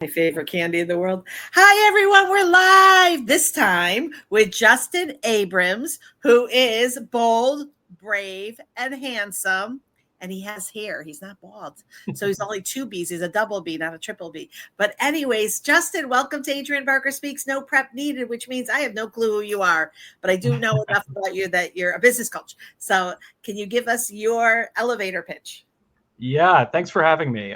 My favorite candy in the world. Hi, everyone. We're live this time with Justin Abrams, who is bold, brave, and handsome. And he has hair. He's not bald. So he's only two B's. He's a double B, not a triple B. But anyways, Justin, welcome to Adrienne Barker Speaks. No prep needed, which means I have no clue who you are. But I do know enough about you that you're a business coach. So can you give us your elevator pitch? Yeah, thanks for having me.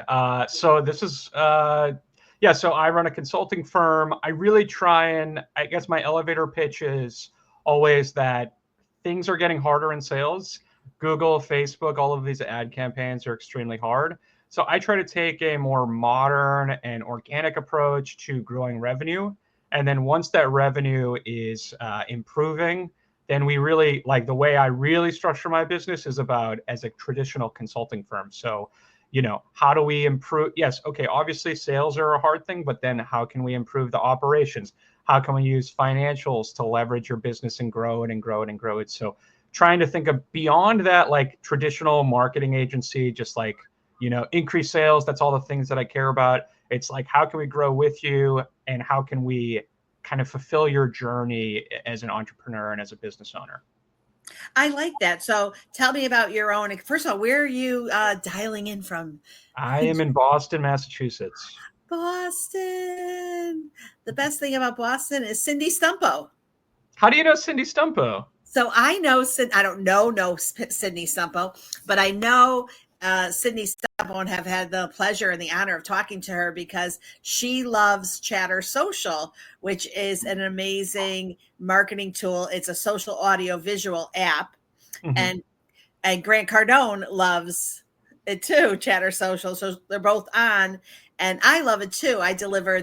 So I run a consulting firm. I really try I guess my elevator pitch is always that things are getting harder in sales. Google, Facebook, all of these ad campaigns are extremely hard. So I try to take a more modern and organic approach to growing revenue. And then once that revenue is improving, then we really like the way I really structure my business is about as a traditional consulting firm. So how do we improve? Yes, okay, obviously sales are a hard thing, but then how can we improve the operations? How can we use financials to leverage your business and grow it and grow it and grow it? So trying to think of beyond that, like traditional marketing agency, just like, increase sales. That's all the things that I care about. It's like, how can we grow with you? And how can we kind of fulfill your journey as an entrepreneur and as a business owner? I like that. So tell me about your own. First of all, where are you dialing in from? I am in Boston, Massachusetts. Boston. The best thing about Boston is Cindy Stumpo. How do you know Cindy Stumpo? So I know, I don't know Cindy Stumpo, but I know Cindy Stumpo and have had the pleasure and the honor of talking to her because she loves Chatter Social, which is an amazing marketing tool. It's a social audio visual app. Mm-hmm. And Grant Cardone loves it too, Chatter Social. So they're both on, and I love it too. I deliver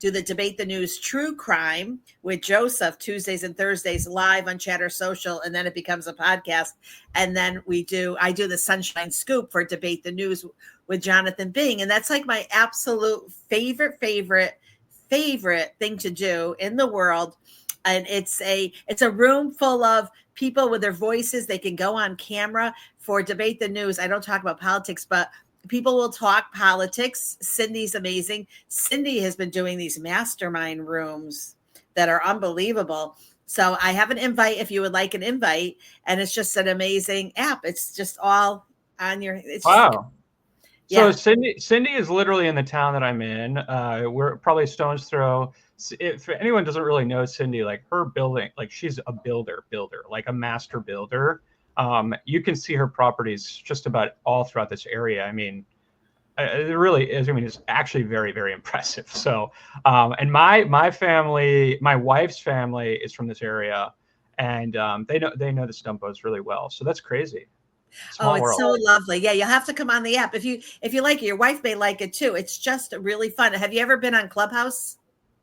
do the Debate the News True Crime with Joseph Tuesdays and Thursdays live on Chatter Social, and then it becomes a podcast. And then I do the Sunshine Scoop for Debate the News with Jonathan Bing, and that's like my absolute favorite thing to do in the world. And it's a room full of people with their voices. They can go on camera for Debate the News. I don't talk about politics, but people will talk politics. Cindy's amazing. Cindy has been doing these mastermind rooms that are unbelievable. So I have an invite if you would like an invite, and it's just an amazing app. It's just all on your. Wow. Yeah. So Cindy is literally in the town that I'm in. We're probably a stone's throw. If anyone doesn't really know Cindy, like her building, like she's a builder, like a master builder. You can see her properties just about all throughout this area. I mean, it really is. I mean, it's actually very, very impressive. So, and my family, my wife's family is from this area, and they know the Stumpos really well. So that's crazy. Small it's world. So lovely. Yeah, you'll have to come on the app if you like it. Your wife may like it too. It's just really fun. Have you ever been on Clubhouse?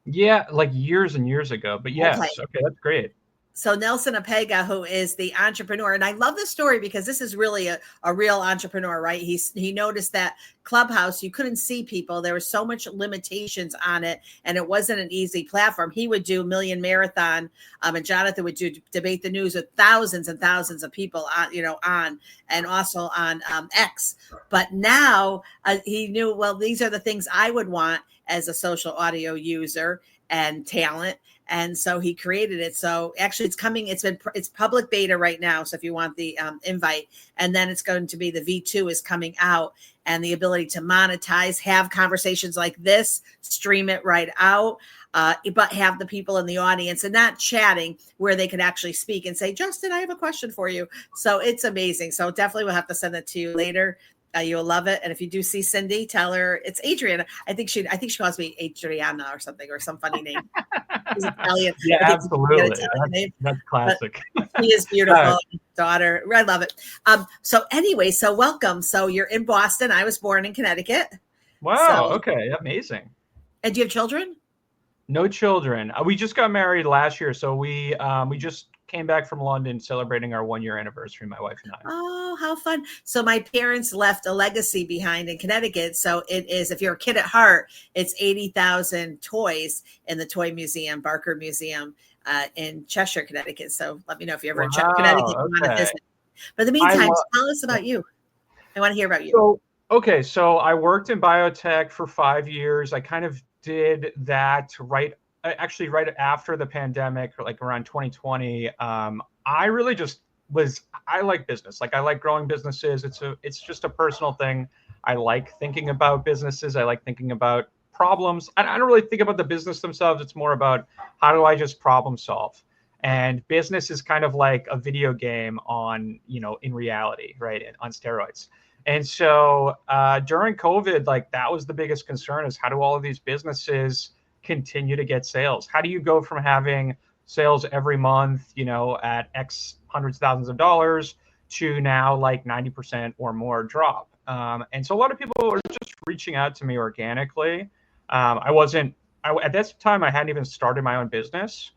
Yeah, like years and years ago. But yes, okay, that's great. So Nelson Apega, who is the entrepreneur, and I love this story because this is really a real entrepreneur, right? He noticed that Clubhouse, you couldn't see people. There was so much limitations on it, and it wasn't an easy platform. He would do Million Marathon, and Jonathan would do Debate the News with thousands and thousands of people on, and also on X. But now he knew, well, these are the things I would want as a social audio user and talent. And so he created it. So actually it's coming. It's public beta right now. So if you want the invite, and then it's going to be the V2 is coming out, and the ability to monetize, have conversations like this, stream it right out, but have the people in the audience and not chatting, where they can actually speak and say, Justin, I have a question for you. So it's amazing. So definitely we'll have to send it to you later. You'll love it. And if you do see Cindy, tell her it's Adrienne. I think she calls me Adriana or something, or some funny name. She's Italian. Yeah, absolutely. That's classic. She is beautiful. Daughter. I love it. So anyway, so welcome. So you're in Boston. I was born in Connecticut. Wow. Okay. Amazing. And do you have children? No children. We just got married last year. So we just came back from London celebrating our 1-year anniversary, my wife and I. Oh, how fun. So my parents left a legacy behind in Connecticut. So it is, if you're a kid at heart, it's 80,000 toys in the Toy Museum, Barker Museum in Cheshire, Connecticut. So let me know if you're ever in Connecticut and want to visit. But in the meantime, tell us about you. I want to hear about you. So Okay, so I worked in biotech for 5 years. I kind of did that actually right after the pandemic, like around 2020. I really just I like business. Like I like growing businesses. It's just a personal thing. I like thinking about businesses. I like thinking about problems. I don't really think about the business themselves. It's more about how do I just problem solve. And business is kind of like a video game on, in reality, right? On steroids. And so during COVID, like that was the biggest concern is how do all of these businesses continue to get sales? How do you go from having sales every month, at X hundreds of thousands of dollars to now like 90% or more drop? And so a lot of people were just reaching out to me organically. At this time, I hadn't even started my own business.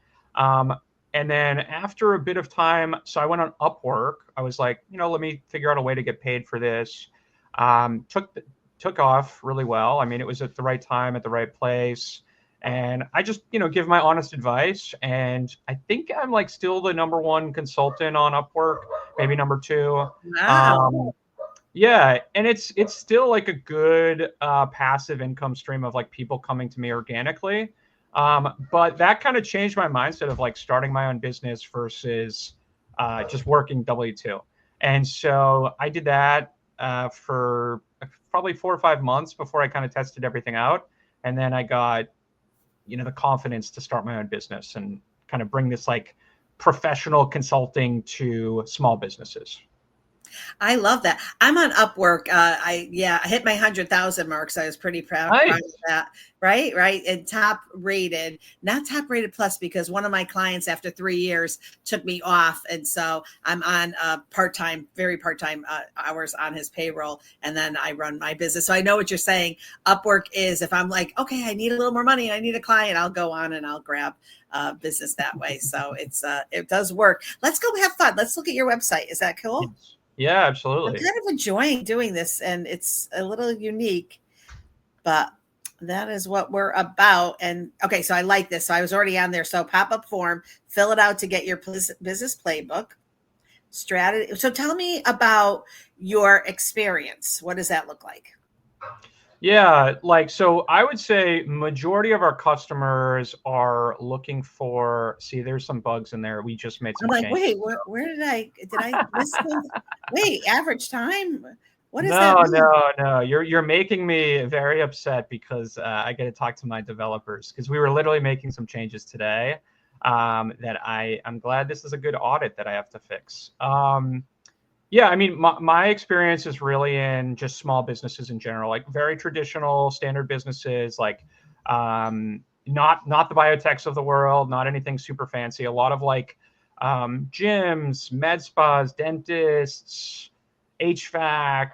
And then after a bit of time, so I went on Upwork. I was like, let me figure out a way to get paid for this. Took off really well. I mean, it was at the right time, at the right place. And I just, give my honest advice. And I think I'm like still the number one consultant on Upwork, maybe number two. Wow. Yeah, and it's still like a good passive income stream of like people coming to me organically. But that kind of changed my mindset of like starting my own business versus just working W-2. And so I did that for probably 4 or 5 months before I kind of tested everything out. And then I got, the confidence to start my own business and kind of bring this like professional consulting to small businesses. I love that. I'm on Upwork. I hit my 100,000 mark, so I was pretty proud of Nice. that. Right, and top rated, not top rated plus, because one of my clients after 3 years took me off, and so I'm on very part time hours on his payroll, and then I run my business. So I know what you're saying. Upwork is if I'm like, okay, I need a little more money, I need a client, I'll go on and I'll grab business that way. So it does work. Let's go have fun. Let's look at your website. Is that cool? Yeah, I'm absolutely. kind of enjoying doing this, and it's a little unique, but that is what we're about. And okay, so I like this. So I was already on there. So pop-up form, fill it out to get your business playbook strategy. So tell me about your experience. What does that look like? Yeah, like so I would say majority of our customers are looking for, see, there's some bugs in there. We just made I'm some like, changes. wait, where did I miss things? Wait, average time? What does that No, mean? no, no. You're making me very upset because I get to talk to my developers because we were literally making some changes today that I'm glad this is a good audit that I have to fix. Yeah, I mean, my experience is really in just small businesses in general, like very traditional standard businesses, like not the biotechs of the world, not anything super fancy. A lot of like gyms, med spas, dentists, HVAC,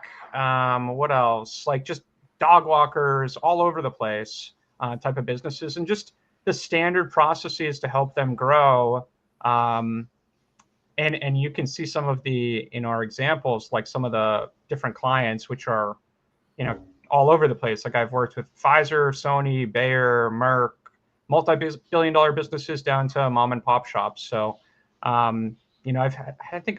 what else? Like just dog walkers, all over the place type of businesses, and just the standard processes to help them grow. And you can see some of the in our examples, like some of the different clients, which are all over the place. Like I've worked with Pfizer, Sony, Bayer, Merck, multi-billion-dollar businesses down to mom and pop shops. So I've had, I think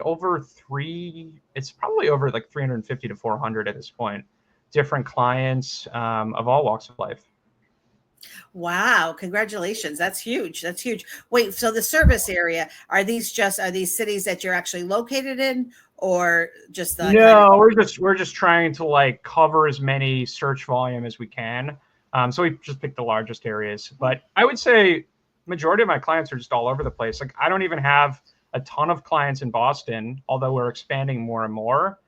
it's probably over like 350 to 400 at this point, different clients of all walks of life. Wow, congratulations. That's huge. That's huge. Wait, so the service area, are these cities that you're actually located in, or just the kind of No, we're just trying to like cover as many search volume as we can. So we just picked the largest areas. But I would say majority of my clients are just all over the place. Like I don't even have a ton of clients in Boston, although we're expanding more and more.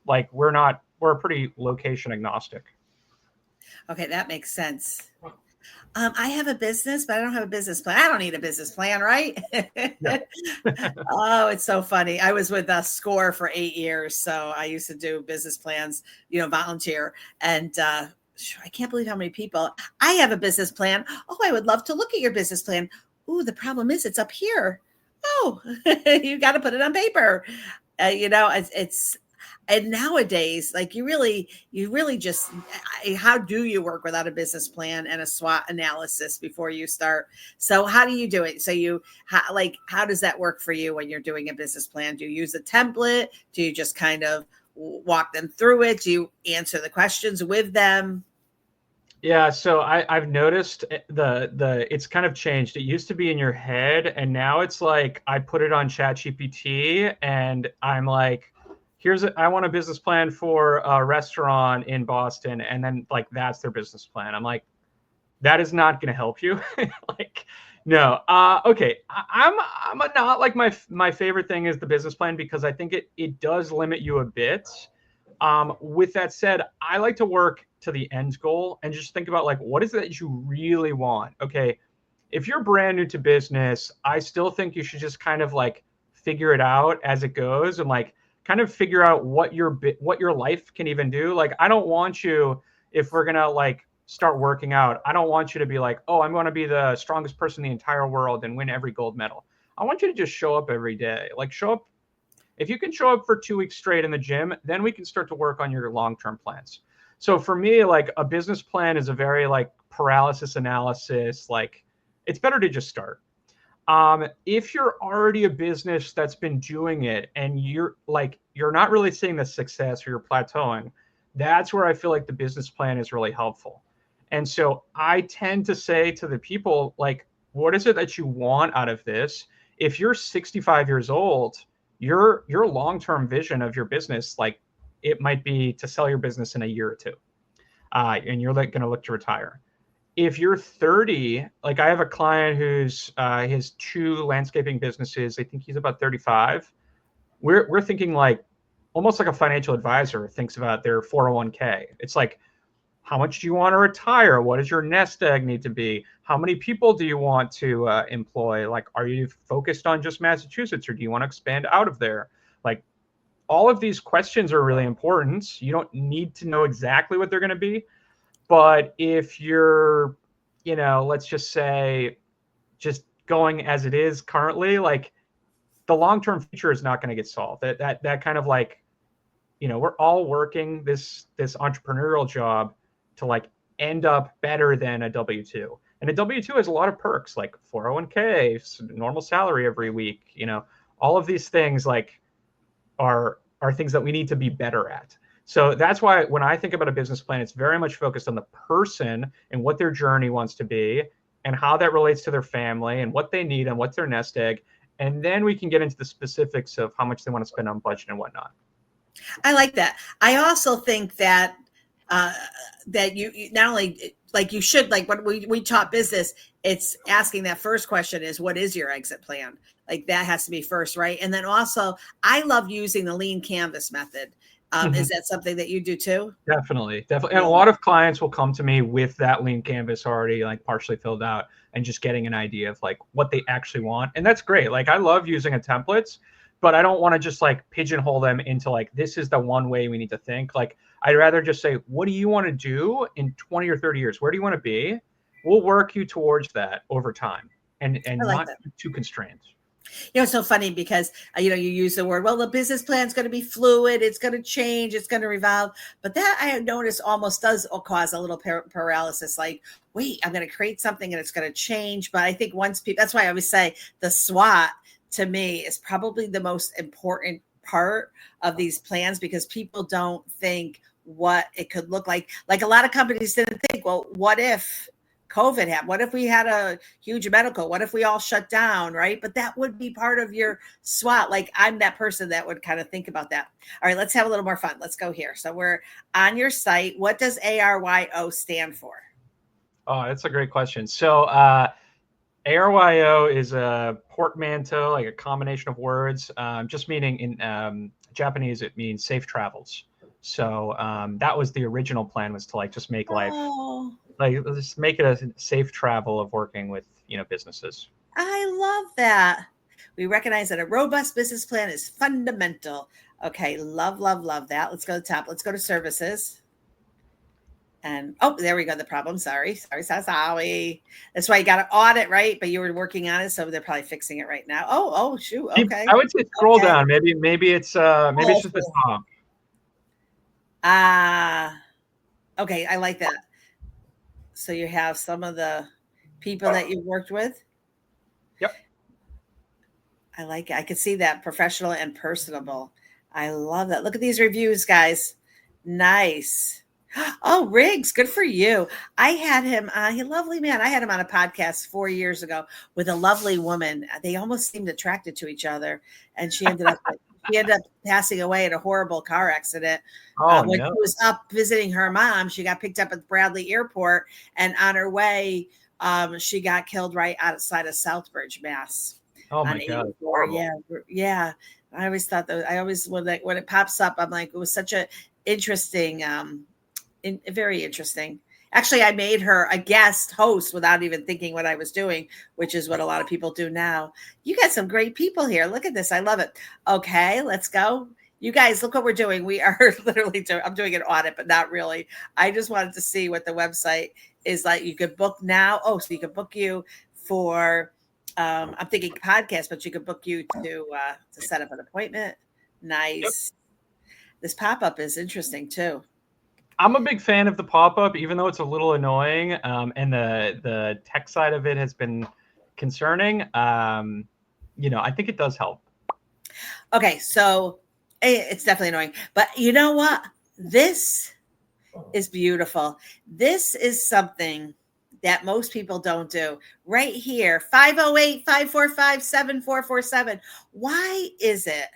Like we're pretty location agnostic. okay, that makes sense. I have a business, but I don't have a business plan. I don't need a business plan, right? Yeah. Oh, it's so funny. I was with SCORE for 8 years, so I used to do business plans, volunteer, and I can't believe how many people. I have a business plan. Oh, I would love to look at your business plan. Ooh, the problem is it's up here. Oh, you got to put it on paper. It's and nowadays, like you really just, how do you work without a business plan and a SWOT analysis before you start? So how do you do it? So how does that work for you when you're doing a business plan? Do you use a template? Do you just kind of walk them through it? Do you answer the questions with them? Yeah, so I've noticed it's kind of changed. It used to be in your head, and now it's like I put it on ChatGPT, and I'm like, I want a business plan for a restaurant in Boston, and then like that's their business plan. I'm like, that is not going to help you. Like, no. Okay, I'm a not like my favorite thing is the business plan because I think it does limit you a bit. With that said, I like to work to the end goal and just think about like, what is it that you really want? Okay, if you're brand new to business, I still think you should just kind of like figure it out as it goes and like kind of figure out what your life can even do. Like, I don't want you, if we're gonna like start working out, I don't want you to be like, oh, I'm going to be the strongest person in the entire world and win every gold medal. I want you to just show up every day. Like, show up. If you can show up for 2 weeks straight in the gym, then we can start to work on your long-term plans. So for me, like a business plan is a very like paralysis analysis. Like, it's better to just start. If you're already a business that's been doing it and you're not really seeing the success or you're plateauing, that's where I feel like the business plan is really helpful. And so I tend to say to the people, like, what is it that you want out of this? If you're 65 years old, your long-term vision of your business, like it might be to sell your business in a year or two, and you're like going to look to retire. If you're 30, like I have a client who's his 2 landscaping businesses. I think he's about 35. We're thinking like almost like a financial advisor thinks about their 401k. It's like, how much do you want to retire? What does your nest egg need to be? How many people do you want to employ? Like, are you focused on just Massachusetts or do you want to expand out of there? Like, all of these questions are really important. You don't need to know exactly what they're going to be. But if you're, let's just say, just going as it is currently, like the long-term future is not going to get solved. That kind of like, we're all working this entrepreneurial job to like end up better than a W-2. And a W-2 has a lot of perks like 401k, normal salary every week. All of these things like are things that we need to be better at. So that's why when I think about a business plan, it's very much focused on the person and what their journey wants to be and how that relates to their family and what they need and what's their nest egg. And then we can get into the specifics of how much they want to spend on budget and whatnot. I like that. I also think that that you not only like you should, like when we taught business, it's asking that first question is, what is your exit plan? Like that has to be first, right? And then also, I love using the lean canvas method. Is that something that you do too? Definitely. And a lot of clients will come to me with that lean canvas already like partially filled out and just getting an idea of like what they actually want. And that's great. Like I love using a templates, but I don't want to just like pigeonhole them into like, this is the one way we need to think. Like, I'd rather just say, what do you want to do in 20 or 30 years? Where do you want to be? We'll work you towards that over time and not too constrained. It's so funny because, you use the word, well, the business plan is going to be fluid. It's going to change. It's going to revolve. But that I have noticed almost does cause a little paralysis. Like, wait, I'm going to create something and it's going to change. But I think once people, that's why I always say the SWOT to me is probably the most important part of these plans because people don't think what it could look like. Like a lot of companies didn't think, well, what if COVID happened? What if we had a huge medical? What if we all shut down, right? But that would be part of your SWOT. Like I'm that person that would kind of think about that. All right, let's have a little more fun. Let's go here. So we're on your site. What does ARYO stand for? Oh, that's a great question. So ARYO is a portmanteau, like a combination of words, just meaning in Japanese, it means safe travels. So that was the original plan, was to like just make life, like just make it a safe travel of working with, businesses. I love that. We recognize that a robust business plan is fundamental. Okay. Love, love, love that. Let's go to the top. Let's go to services. And there we go. The problem. Sorry. That's why you got to audit, right? But you were working on it, so they're probably fixing it right now. Oh, shoot. Okay. I would say scroll down. Maybe it's it's just the top. Okay. I like that. So you have some of the people that you've worked with. Yep. I like it. I could see that professional and personable. I love that. Look at these reviews, guys. Nice. Oh, Riggs, good for you. I had him, he lovely man. I had him on a podcast 4 years ago with a lovely woman. They almost seemed attracted to each other, and she ended up passing away in a horrible car accident. Oh When no. she was up visiting her mom, she got picked up at Bradley Airport, and on her way, she got killed right outside of Southbridge, Mass. Oh On my God. 84. Yeah. I always thought that. I always when it pops up, I'm like, it was such a interesting, very interesting. Actually, I made her a guest host without even thinking what I was doing, which is what a lot of people do now. You got some great people here. Look at this. I love it. Okay, let's go. You guys, look what we're doing. We are literally I'm doing an audit, but not really. I just wanted to see what the website is like. You could book now. Oh, so you could book you for, I'm thinking podcast, but you could book you to set up an appointment. Nice. Yep. This pop-up is interesting too. I'm a big fan of the pop-up, even though it's a little annoying, and the tech side of it has been concerning. I think it does help. Okay, so it's definitely annoying, but you know what? This is beautiful. This is something that most people don't do. Right here, 508-545-7447. Why is it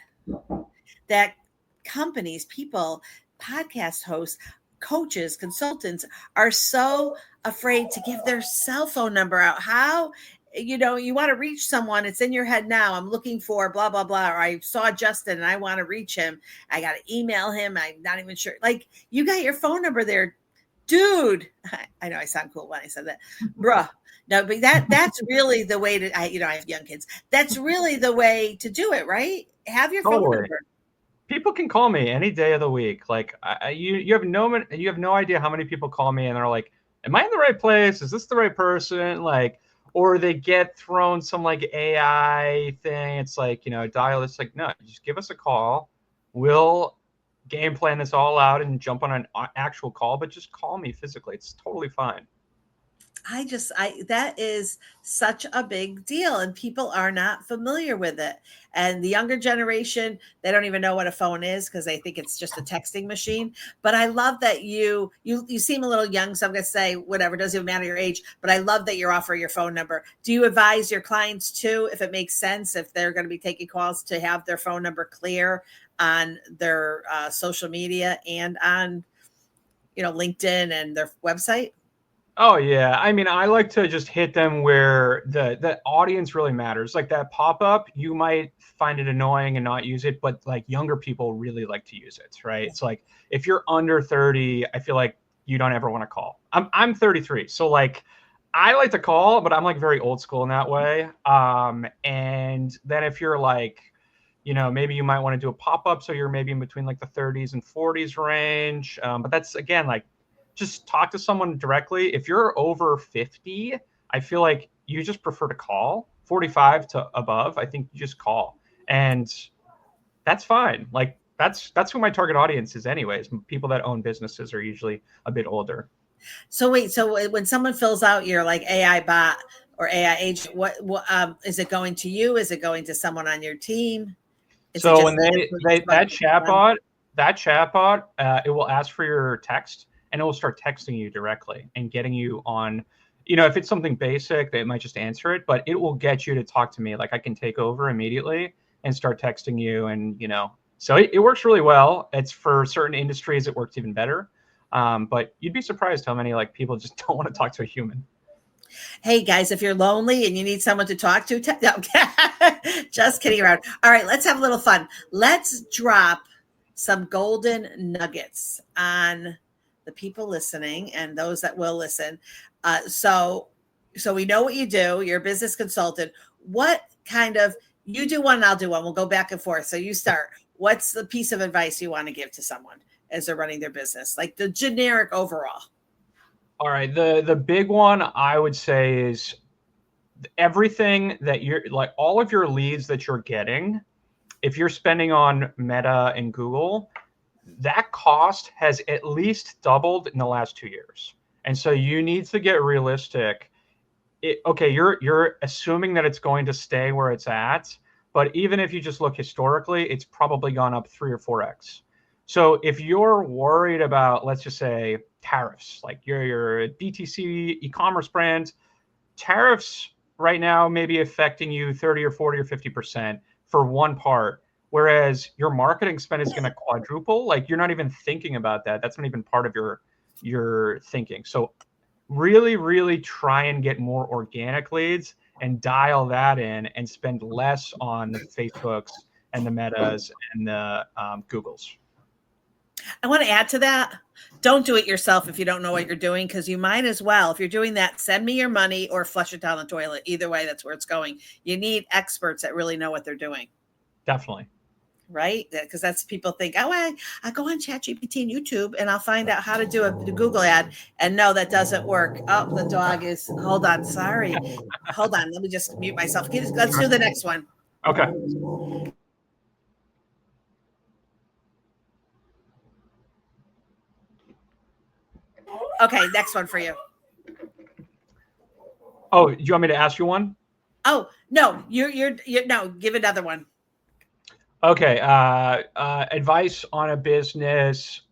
that companies, people, podcast hosts, coaches, consultants are so afraid to give their cell phone number out? How, you want to reach someone, it's in your head now. I'm looking for blah, blah, blah. Or I saw Justin and I want to reach him. I got to email him. I'm not even sure. Like, you got your phone number there, dude. I know I sound cool when I said that, bruh. No, but that's really the way to, I have young kids. That's really the way to do it, right? Have your phone number. People can call me any day of the week. Like, you have no idea how many people call me and they're like, "Am I in the right place? Is this the right person?" Like, or they get thrown some like AI thing. It's like, dial. It's like, no, just give us a call. We'll game plan this all out and jump on an actual call. But just call me physically. It's totally fine. That is such a big deal, and people are not familiar with it. And the younger generation, they don't even know what a phone is because they think it's just a texting machine. But I love that you seem a little young, so I'm going to say whatever, doesn't even matter your age, but I love that you're offering your phone number. Do you advise your clients too, if it makes sense, if they're going to be taking calls, to have their phone number clear on their social media and on, LinkedIn and their website? Oh yeah. I mean, I like to just hit them where the audience really matters. Like that pop-up, you might find it annoying and not use it, but like younger people really like to use it, right? It's like if you're under 30, I feel like you don't ever want to call. I'm 33. So like I like to call, but I'm like very old school in that way. And then if you're like, maybe you might want to do a pop-up, so you're maybe in between like the 30s and 40s range. But that's, again, like, just talk to someone directly. If you're over 50, I feel like you just prefer to call. 45 to above, I think you just call. And that's fine. Like that's who my target audience is anyways. People that own businesses are usually a bit older. So wait, so when someone fills out your like AI bot or AI agent, what is it going to you? Is it going to someone on your team? So when that chatbot, it will ask for your text. And it will start texting you directly and getting you on, if it's something basic, they might just answer it, but it will get you to talk to me. Like I can take over immediately and start texting you. And, so it works really well. It's for certain industries, it works even better. But you'd be surprised how many like people just don't want to talk to a human. Hey guys, if you're lonely and you need someone to talk to, just kidding around. All right, let's have a little fun. Let's drop some golden nuggets on the people listening and those that will listen. So we know what you do. You're a business consultant. What kind of, you do one and I'll do one. We'll go back and forth. So you start. What's the piece of advice you want to give to someone as they're running their business? Like the generic overall. All right. The big one I would say is everything that you're like, all of your leads that you're getting, if you're spending on Meta and Google, that cost has at least doubled in the last 2 years. And so you need to get realistic. You're assuming that it's going to stay where it's at, But even if you just look historically, it's probably gone up 3 or 4x. So if you're worried about, let's just say, tariffs, like you're a DTC e-commerce brand, tariffs right now may be affecting you 30 or 40 or 50% for one part, whereas your marketing spend is going to quadruple. Like you're not even thinking about that. That's not even part of your thinking. So really, really try and get more organic leads and dial that in and spend less on the Facebooks and the Metas and the Googles. I want to add to that. Don't do it yourself if you don't know what you're doing, because you might as well. If you're doing that, send me your money or flush it down the toilet. Either way, that's where it's going. You need experts that really know what they're doing. Definitely. Right? Because that's people think, oh, I go on ChatGPT and YouTube and I'll find out how to do a Google ad. And no, that doesn't work. Oh, the dog is, hold on. Sorry. Hold on. Let me just mute myself. Let's do the next one. Okay. Okay, next one for you. Oh, do you want me to ask you one? Oh, no, you're no, give another one. Okay. Advice on a business.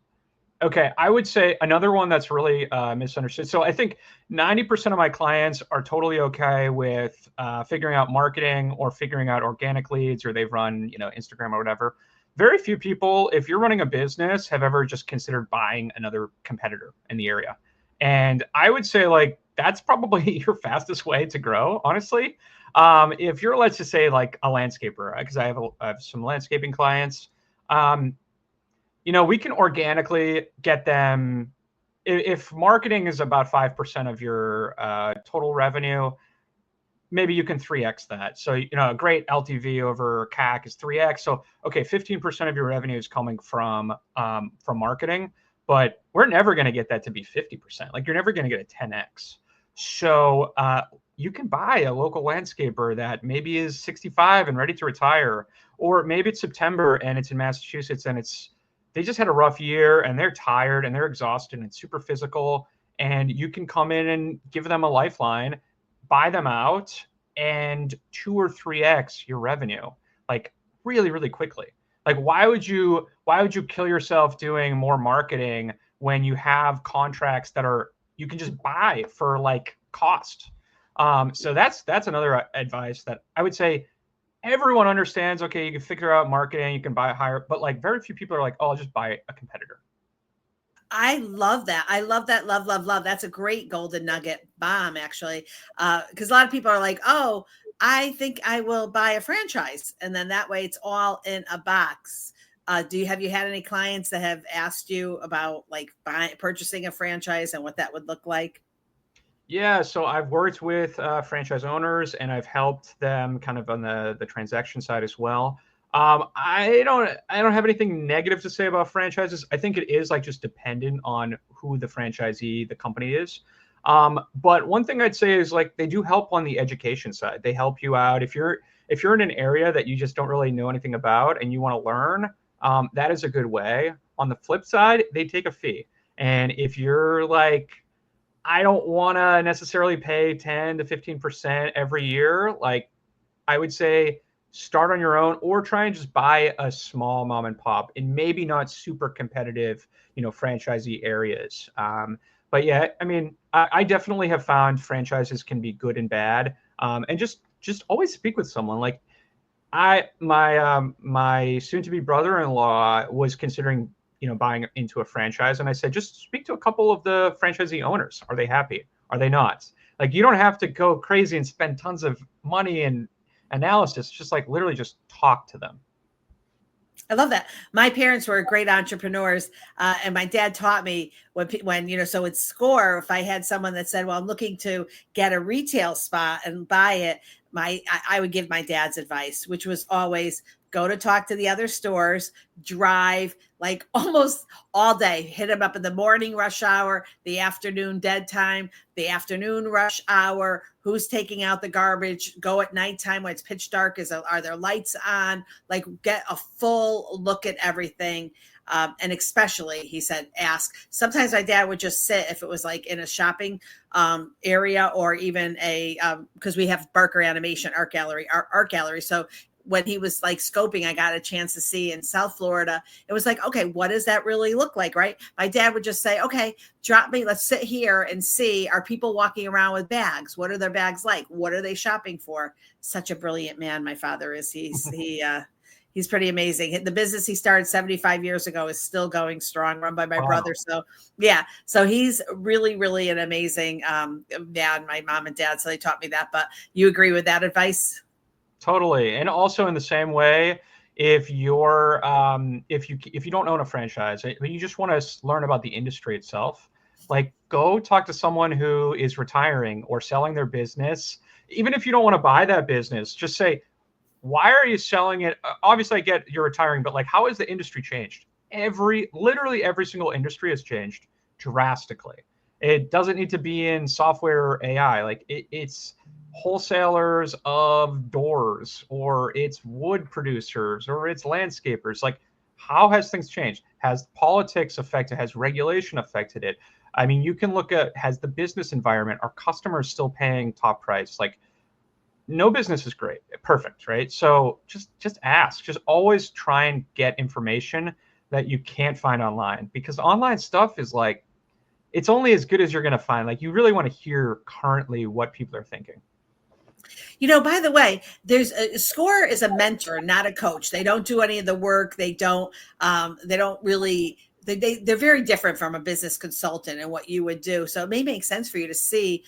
Okay. I would say another one that's really misunderstood. So I think 90% of my clients are totally okay with figuring out marketing or figuring out organic leads, or they've run, Instagram or whatever. Very few people, if you're running a business, have ever just considered buying another competitor in the area. And I would say like, that's probably your fastest way to grow, honestly. If you're, let's just say like a landscaper, because I have some landscaping clients, we can organically get them. If marketing is about 5% of your total revenue, maybe you can 3x that. So, a great LTV over CAC is 3x. So, okay, 15% of your revenue is coming from marketing, but we're never going to get that to be 50%. Like you're never going to get a 10x. So you can buy a local landscaper that maybe is 65 and ready to retire, or maybe it's September and it's in Massachusetts and they just had a rough year and they're tired and they're exhausted and it's super physical. And you can come in and give them a lifeline, buy them out, and 2 or 3x your revenue, like really, really quickly. Like why would you kill yourself doing more marketing when you have contracts that you can just buy for like cost? So that's another advice that I would say everyone understands. Okay, you can figure out marketing, you can buy higher, but like very few people are like, oh, I'll just buy a competitor. I love that. I love that. Love, love, love. That's a great golden nugget bomb, actually. Because a lot of people are like, oh, I think I will buy a franchise. And then that way it's all in a box. Have you had any clients that have asked you about like purchasing a franchise and what that would look like? Yeah, so I've worked with franchise owners and I've helped them kind of on the transaction side as well. I don't have anything negative to say about franchises. I think it is like just dependent on who the franchisee, the company is. But one thing I'd say is like they do help on the education side. They help you out if you're in an area that you just don't really know anything about and you want to learn. That is a good way. On the flip side, they take a fee. And if you're like, I don't want to necessarily pay 10 to 15% every year, like I would say start on your own or try and just buy a small mom and pop in maybe not super competitive, franchisee areas. But yeah, I mean, I definitely have found franchises can be good and bad. And just always speak with someone. Like my soon-to-be brother-in-law was considering, buying into a franchise. And I said, just speak to a couple of the franchisee owners. Are they happy? Are they not? Like, you don't have to go crazy and spend tons of money and analysis. Just like literally just talk to them. I love that. My parents were great entrepreneurs, and my dad taught me when so at SCORE, if I had someone that said, well, I'm looking to get a retail spot and buy it, I would give my dad's advice, which was always go to talk to the other stores, drive like almost all day, hit them up in the morning rush hour, the afternoon dead time, the afternoon rush hour, who's taking out the garbage, go at nighttime when it's pitch dark, are there lights on, like get a full look at everything. And especially, he said, ask. Sometimes my dad would just sit if it was like in a shopping area or even because we have Barker Animation art gallery. So when he was like scoping, I got a chance to see in South Florida. It was like, okay, what does that really look like, right? My dad would just say, okay, drop me, let's sit here and see, are people walking around with bags? What are their bags like? What are they shopping for? Such a brilliant man, my father is. He's pretty amazing. The business he started 75 years ago is still going strong, run by my brother. So yeah, so he's really, really an amazing man, my mom and dad. So they taught me that. But you agree with that advice? Totally. And also in the same way, if you're if you don't own a franchise, but you just want to learn about the industry itself, like go talk to someone who is retiring or selling their business. Even if you don't want to buy that business, just say, why are you selling it? Obviously, I get you're retiring, but like, how has the industry changed? Literally every single industry has changed drastically. It doesn't need to be in software or AI. Like it's wholesalers of doors, or it's wood producers, or it's landscapers. Like, how has things changed? Has politics affected? Has regulation affected it? I mean, you can look at, has the business environment, are customers still paying top price? Like, no business is great, perfect, right? So just ask. Just always try and get information that you can't find online, because online stuff is like, it's only as good as you're going to find. Like, you really want to hear currently what people are thinking. By the way, there's a score is a mentor, not a coach. They don't do any of the work. They don't really, they're very different from a business consultant and what you would do. So it may make sense for you to see,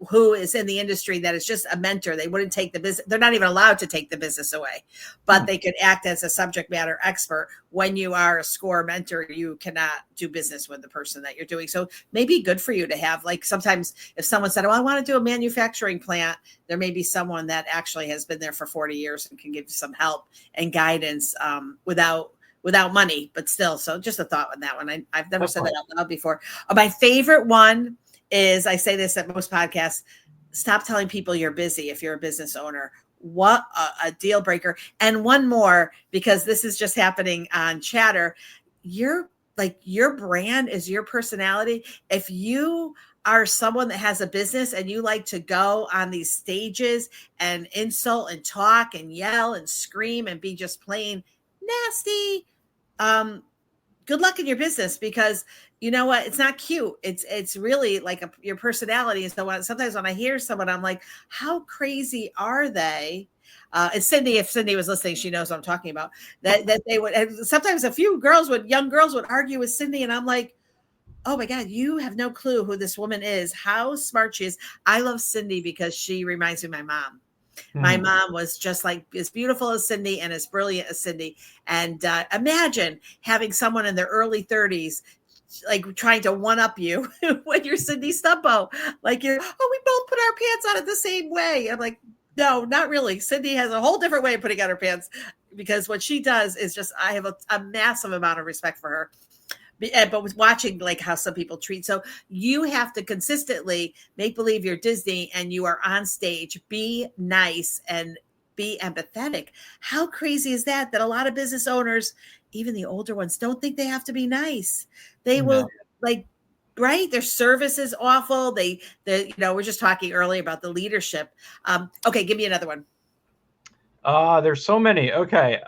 who is in the industry that is just a mentor. They wouldn't take the business. They're not even allowed to take the business away, but they could act as a subject matter expert. When you are a score mentor, you cannot do business with the person that you're doing. So maybe good for you to have, like, sometimes if someone said, oh, I want to do a manufacturing plant, there may be someone that actually has been there for 40 years and can give you some help and guidance without money, but still. So just a thought on that one. I've never said that out loud before. My favorite one is, I say this at most podcasts, stop telling people you're busy if you're a business owner. What a deal breaker. And one more, because this is just happening on Chatter. Your brand is your personality. If you are someone that has a business and you like to go on these stages and insult and talk and yell and scream and be just plain nasty, good luck in your business, because you know what? It's not cute. It's really like your personality. And so sometimes when I hear someone, I'm like, how crazy are they? And Cindy, if Cindy was listening, she knows what I'm talking about. That they would, and sometimes young girls would argue with Cindy, and I'm like, oh my God, you have no clue who this woman is, how smart she is. I love Cindy because she reminds me of my mom. My mom was just like as beautiful as Cindy and as brilliant as Cindy. And imagine having someone in their early 30s, like trying to one up you when you're Cindy Stumpo. Like, we both put our pants on it the same way. I'm like, no, not really. Cindy has a whole different way of putting on her pants, because what she does is just, I have a massive amount of respect for her. But with watching like how some people treat. So you have to consistently make believe you're Disney and you are on stage, be nice and be empathetic. How crazy is that a lot of business owners, even the older ones, don't think they have to be nice. They will, like, right? Their service is awful. They we're just talking earlier about the leadership. Okay, give me another one. There's so many. Okay.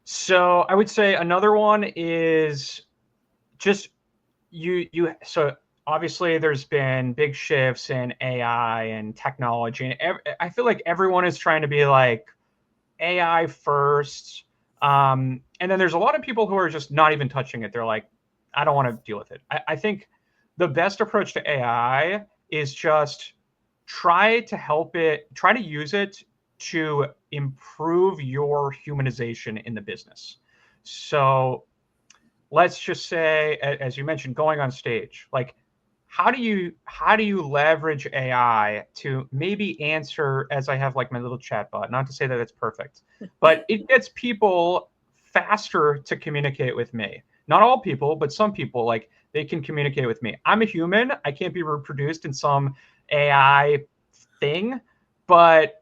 So I would say another one is just so obviously there's been big shifts in AI and technology, and I feel like everyone is trying to be like AI first. And then there's a lot of people who are just not even touching it. They're like, I don't want to deal with it. I think the best approach to AI is just try to use it to improve your humanization in the business. So let's just say, as you mentioned, going on stage, like, how do you leverage AI to maybe answer, as I have like my little chat bot, not to say that it's perfect, but it gets people faster to communicate with me. Not all people, but some people, like, they can communicate with me. I'm a human. I can't be reproduced in some AI thing, but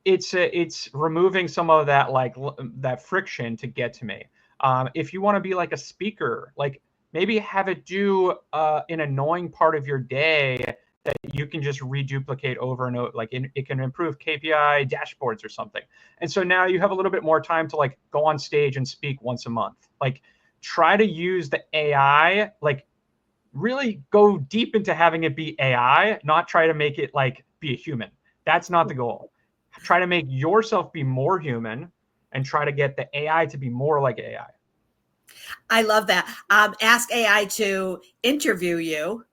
it's removing some of that, like, that friction to get to me. If you want to be like a speaker, like, maybe have it do an annoying part of your day that you can just reduplicate over and over. Like it can improve KPI dashboards or something. And so now you have a little bit more time to like go on stage and speak once a month. Like try to use the AI, like really go deep into having it be AI, not try to make it like be a human. That's not the goal. Try to make yourself be more human and try to get the AI to be more like AI. I love that. Ask AI to interview you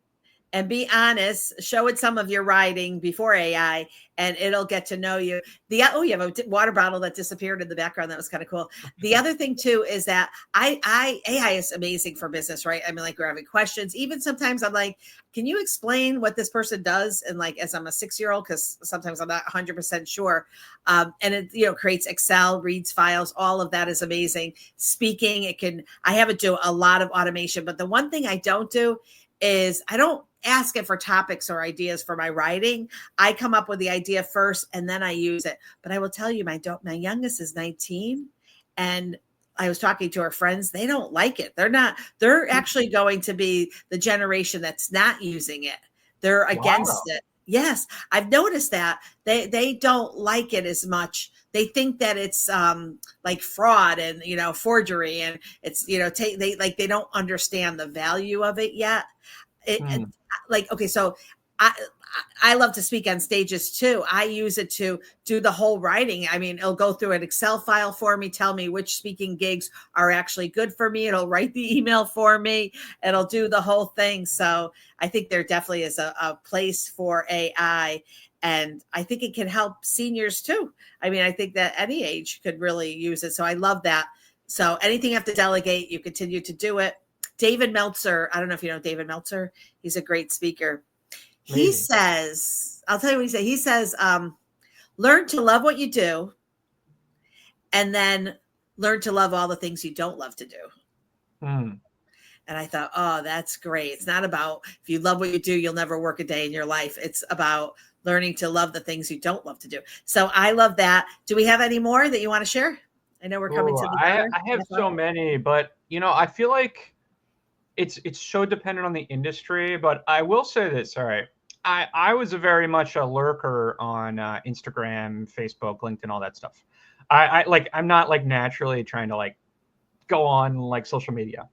and be honest, show it some of your writing before AI, and it'll get to know you. You have a water bottle that disappeared in the background. That was kind of cool. The other thing too is that AI is amazing for business, right? I mean, like we're having questions. Even sometimes I'm like, can you explain what this person does? And like, as I'm a 6-year-old, because sometimes I'm not 100% sure. And it, creates Excel, reads files. All of that is amazing. Speaking, I have it do a lot of automation, but the one thing I don't do is I don't ask it for topics or ideas for my writing. I come up with the idea first and then I use it. But I will tell you, my youngest is 19, and I was talking to her friends. They don't like it. They're actually going to be the generation that's not using it. They're against it. Yes. I've noticed that they don't like it as much. They think that it's like fraud and, forgery, and it's, they don't understand the value of it yet. So I love to speak on stages too. I use it to do the whole writing. I mean, it'll go through an Excel file for me, tell me which speaking gigs are actually good for me. It'll write the email for me. It'll do the whole thing. So I think there definitely is a place for AI. And I think it can help seniors too. I mean, I think that any age could really use it. So I love that. So anything you have to delegate, you continue to do it. David Meltzer, I don't know if you know David Meltzer. He's a great speaker. Maybe. He says, I'll tell you what he said. He says, learn to love what you do, and then learn to love all the things you don't love to do. And I thought, oh, that's great. It's not about if you love what you do, you'll never work a day in your life. It's about learning to love the things you don't love to do. So I love that. Do we have any more that you want to share? I know we're coming to the end. I have so many, but I feel like it's so dependent on the industry. But I will say this. All right. I was very much a lurker on Instagram, Facebook, LinkedIn, all that stuff. I'm not like naturally trying to like go on like social media.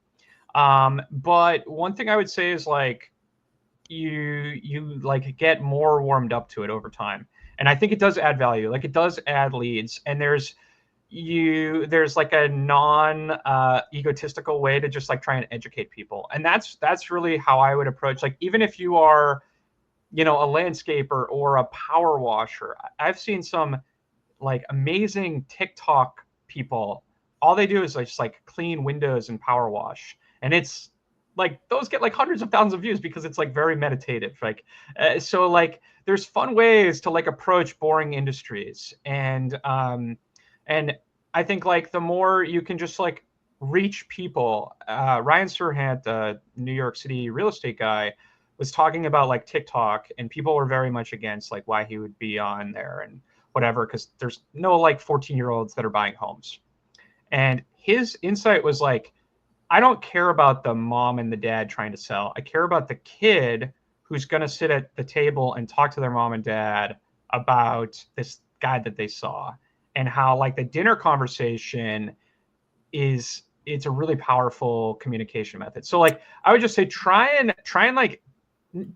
But one thing I would say is like you like get more warmed up to it over time. And I think it does add value. Like it does add leads, and there's like a non egotistical way to just like try and educate people. And that's really how I would approach, like, even if you are, a landscaper or a power washer. I've seen some like amazing TikTok people. All they do is like just like clean windows and power wash. And it's like, those get like hundreds of thousands of views because it's like very meditative. Like, so like there's fun ways to like approach boring industries. And I think like the more you can just like reach people, Ryan Serhant, the New York City real estate guy, was talking about like TikTok, and people were very much against like why he would be on there and whatever, because there's no like 14-year-olds that are buying homes. And his insight was like, I don't care about the mom and the dad trying to sell. I care about the kid who's going to sit at the table and talk to their mom and dad about this guy that they saw, and how like the dinner conversation it's a really powerful communication method. So like I would just say try and like,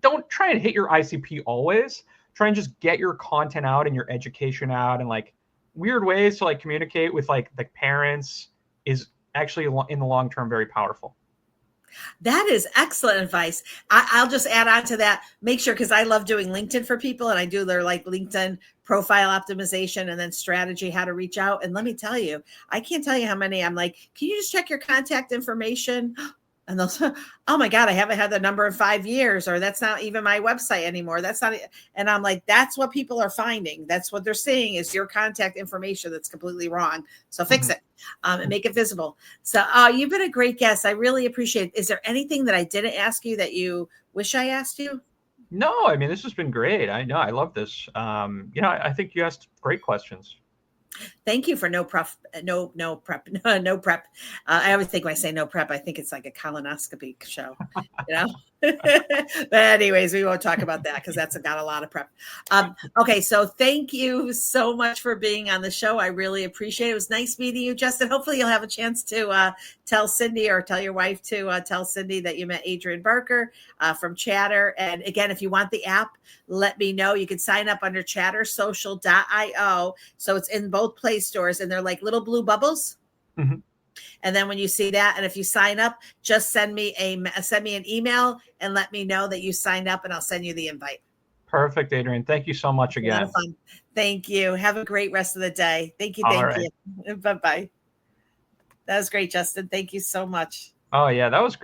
don't try and hit your ICP always. Try and just get your content out and your education out, and like weird ways to like communicate with like the parents is actually in the long term very powerful. That is excellent advice. I'll just add on to that. Make sure, because I love doing LinkedIn for people, and I do their like LinkedIn profile optimization and then strategy, how to reach out. And let me tell you, I can't tell you how many I'm like, can you just check your contact information? And they'll say, oh my God, I haven't had the number in 5 years, or that's not even my website anymore. That's not, and I'm like, that's what people are finding. That's what they're seeing is your contact information that's completely wrong. So fix it and make it visible. So you've been a great guest. I really appreciate it. Is there anything that I didn't ask you that you wish I asked you? No, I mean, this has been great. I know, I love this. I think you asked great questions. Thank you for no prep. I always think when I say no prep, I think it's like a colonoscopy show, But anyways, we won't talk about that because that's got a lot of prep. Okay, so thank you so much for being on the show. I really appreciate it. It was nice meeting you, Justin. Hopefully you'll have a chance to tell Cindy, or tell your wife to tell Cindy that you met Adrienne Barker from Chatter. And again, if you want the app, let me know. You can sign up under chattersocial.io. So it's in both Play stores, and they're like little blue bubbles. Mm-hmm. And then when you see that, and if you sign up, just send me an email and let me know that you signed up, and I'll send you the invite. Perfect, Adrienne. Thank you so much again. A lot of fun. Thank you. Have a great rest of the day. Thank you. All right. Bye-bye. That was great, Justin. Thank you so much. Oh, yeah, that was great.